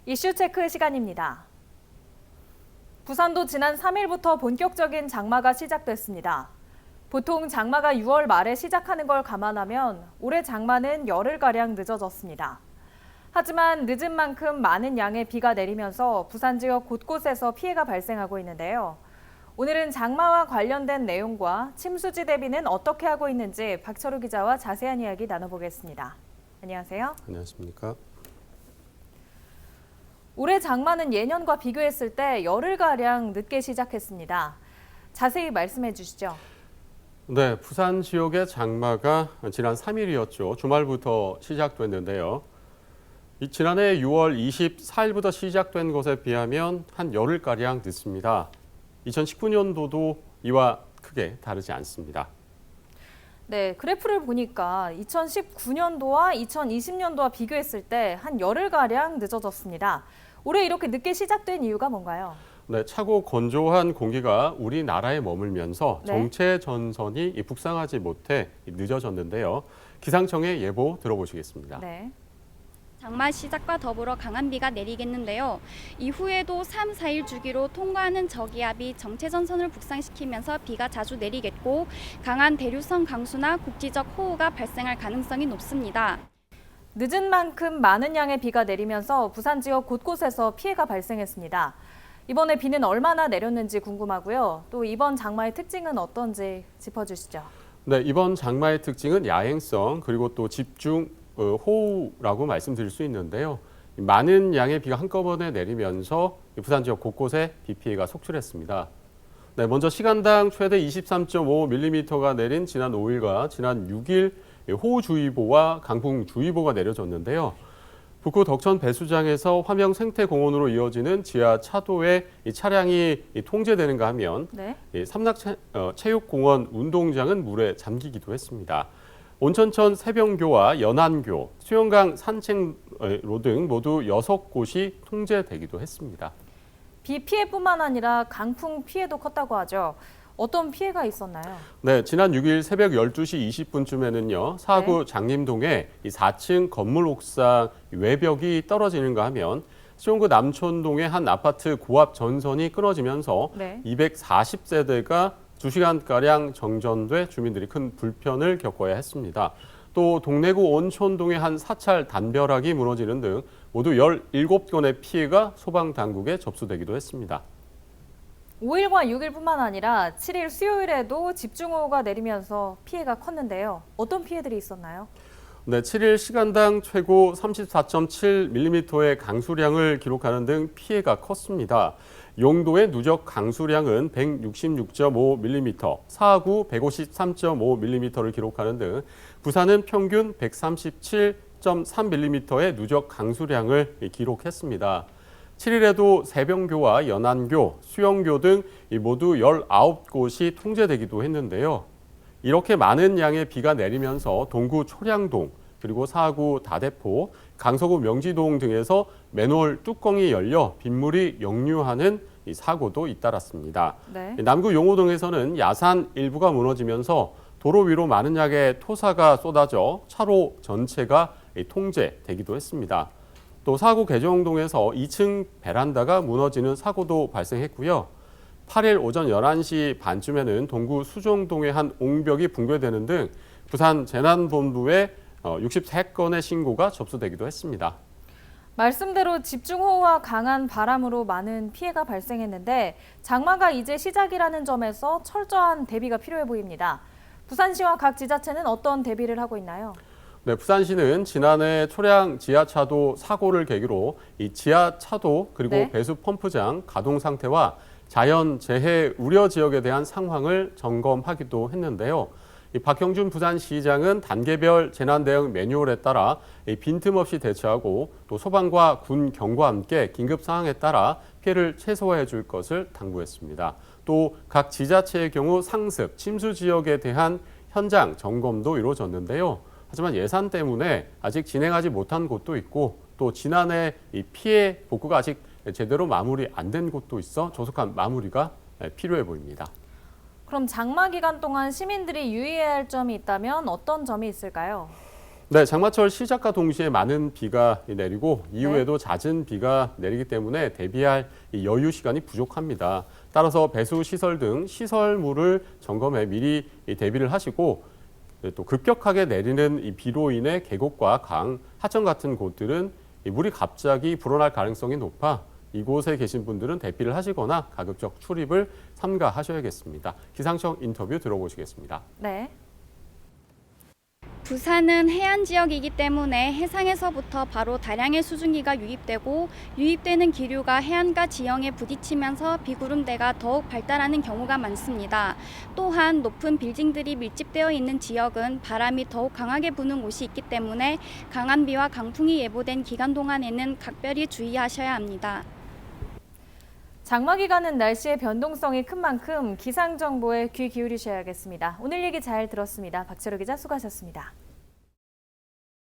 이슈 체크 시간입니다. 부산도 지난 3일부터 본격적인 장마가 시작됐습니다. 보통 장마가 6월 말에 시작하는 걸 감안하면 올해 장마는 열흘가량 늦어졌습니다. 하지만 늦은 만큼 많은 양의 비가 내리면서 부산 지역 곳곳에서 피해가 발생하고 있는데요. 오늘은 장마와 관련된 내용과 침수지 대비는 어떻게 하고 있는지 박철우 기자와 자세한 이야기 나눠보겠습니다. 안녕하세요. 안녕하십니까. 올해 장마는 예년과 비교했을 때 열흘가량 늦게 시작했습니다. 자세히 말씀해 주시죠. 네, 부산 지역의 장마가 지난 3일이었죠. 주말부터 시작됐는데요. 지난해 6월 24일부터 시작된 것에 비하면 한 열흘가량 늦습니다. 2019년도도 이와 크게 다르지 않습니다. 네, 그래프를 보니까 2019년도와 2020년도와 비교했을 때 한 열흘가량 늦어졌습니다. 올해 이렇게 늦게 시작된 이유가 뭔가요? 네, 차고 건조한 공기가 우리나라에 머물면서 네. 정체 전선이 북상하지 못해 늦어졌는데요. 기상청의 예보 들어보시겠습니다. 네. 장마 시작과 더불어 강한 비가 내리겠는데요. 이후에도 3, 4일 주기로 통과하는 저기압이 정체전선을 북상시키면서 비가 자주 내리겠고 강한 대류성 강수나 국지적 호우가 발생할 가능성이 높습니다. 늦은 만큼 많은 양의 비가 내리면서 부산 지역 곳곳에서 피해가 발생했습니다. 이번에 비는 얼마나 내렸는지 궁금하고요. 또 이번 장마의 특징은 어떤지 짚어주시죠. 네, 이번 장마의 특징은 야행성 그리고 또 집중 호우라고 말씀드릴 수 있는데요. 많은 양의 비가 한꺼번에 내리면서 부산 지역 곳곳에 비 피해가 속출했습니다. 네, 먼저 시간당 최대 23.5mm가 내린 지난 5일과 지난 6일 호우주의보와 강풍주의보가 내려졌는데요. 북구 덕천 배수장에서 화명 생태공원으로 이어지는 지하 차도에 차량이 통제되는가 하면 네. 삼락체육공원 운동장은 물에 잠기기도 했습니다. 온천천 새병교와 연안교, 수영강 산책로 등 모두 6곳이 통제되기도 했습니다. 비 피해뿐만 아니라 강풍 피해도 컸다고 하죠. 어떤 피해가 있었나요? 네, 지난 6일 새벽 12시 20분쯤에는요. 사구 장림동에 4층 건물 옥상 외벽이 떨어지는가 하면 수용구 남촌동의 한 아파트 고압 전선이 끊어지면서 240세대가 2시간가량 정전돼 주민들이 큰 불편을 겪어야 했습니다. 또 동래구 온촌동의 한 사찰 담벼락이 무너지는 등 모두 17건의 피해가 소방당국에 접수되기도 했습니다. 5일과 6일뿐만 아니라 7일 수요일에도 집중호우가 내리면서 피해가 컸는데요. 어떤 피해들이 있었나요? 네, 7일 시간당 최고 34.7mm의 강수량을 기록하는 등 피해가 컸습니다. 용도의 누적 강수량은 166.5mm, 사하구 153.5mm를 기록하는 등 부산은 평균 137.3mm의 누적 강수량을 기록했습니다. 7일에도 새병교와 연안교, 수영교 등 모두 19곳이 통제되기도 했는데요. 이렇게 많은 양의 비가 내리면서 동구 초량동, 그리고 사구 다대포, 강서구 명지동 등에서 맨홀 뚜껑이 열려 빗물이 역류하는 사고도 잇따랐습니다. 네. 남구 용호동에서는 야산 일부가 무너지면서 도로 위로 많은 양의 토사가 쏟아져 차로 전체가 통제되기도 했습니다. 또 사구 개정동에서 2층 베란다가 무너지는 사고도 발생했고요. 8일 오전 11시 반쯤에는 동구 수종동의 한 옹벽이 붕괴되는 등 부산 재난본부에 63건의 신고가 접수되기도 했습니다. 말씀대로 집중호우와 강한 바람으로 많은 피해가 발생했는데 장마가 이제 시작이라는 점에서 철저한 대비가 필요해 보입니다. 부산시와 각 지자체는 어떤 대비를 하고 있나요? 네, 부산시는 지난해 초량 지하차도 사고를 계기로 이 지하차도 그리고 배수 펌프장 가동 상태와 자연재해 우려 지역에 대한 상황을 점검하기도 했는데요. 박형준 부산시장은 단계별 재난대응 매뉴얼에 따라 빈틈없이 대처하고 또 소방과 군 경과 함께 긴급 상황에 따라 피해를 최소화해 줄 것을 당부했습니다. 또 각 지자체의 경우 상습, 침수 지역에 대한 현장 점검도 이루어졌는데요. 하지만 예산 때문에 아직 진행하지 못한 곳도 있고 또 지난해 이 피해 복구가 아직 제대로 마무리 안 된 곳도 있어 조속한 마무리가 필요해 보입니다. 그럼 장마 기간 동안 시민들이 유의해야 할 점이 있다면 어떤 점이 있을까요? 네, 장마철 시작과 동시에 많은 비가 내리고 이후에도 잦은 비가 내리기 때문에 대비할 이 여유 시간이 부족합니다. 따라서 배수 시설 등 시설물을 점검해 미리 대비를 하시고 또 급격하게 내리는 이 비로 인해 계곡과 강, 하천 같은 곳들은 이 물이 갑자기 불어날 가능성이 높아 이곳에 계신 분들은 대피를 하시거나 가급적 출입을 삼가하셔야겠습니다. 기상청 인터뷰 들어보시겠습니다. 네. 부산은 해안 지역이기 때문에 해상에서부터 바로 다량의 수증기가 유입되고 유입되는 기류가 해안가 지형에 부딪히면서 비구름대가 더욱 발달하는 경우가 많습니다. 또한 높은 빌딩들이 밀집되어 있는 지역은 바람이 더욱 강하게 부는 곳이 있기 때문에 강한 비와 강풍이 예보된 기간 동안에는 각별히 주의하셔야 합니다. 장마 기간은 날씨의 변동성이 큰 만큼 기상 정보에 귀 기울이셔야겠습니다. 오늘 얘기 잘 들었습니다. 박철우 기자 수고하셨습니다.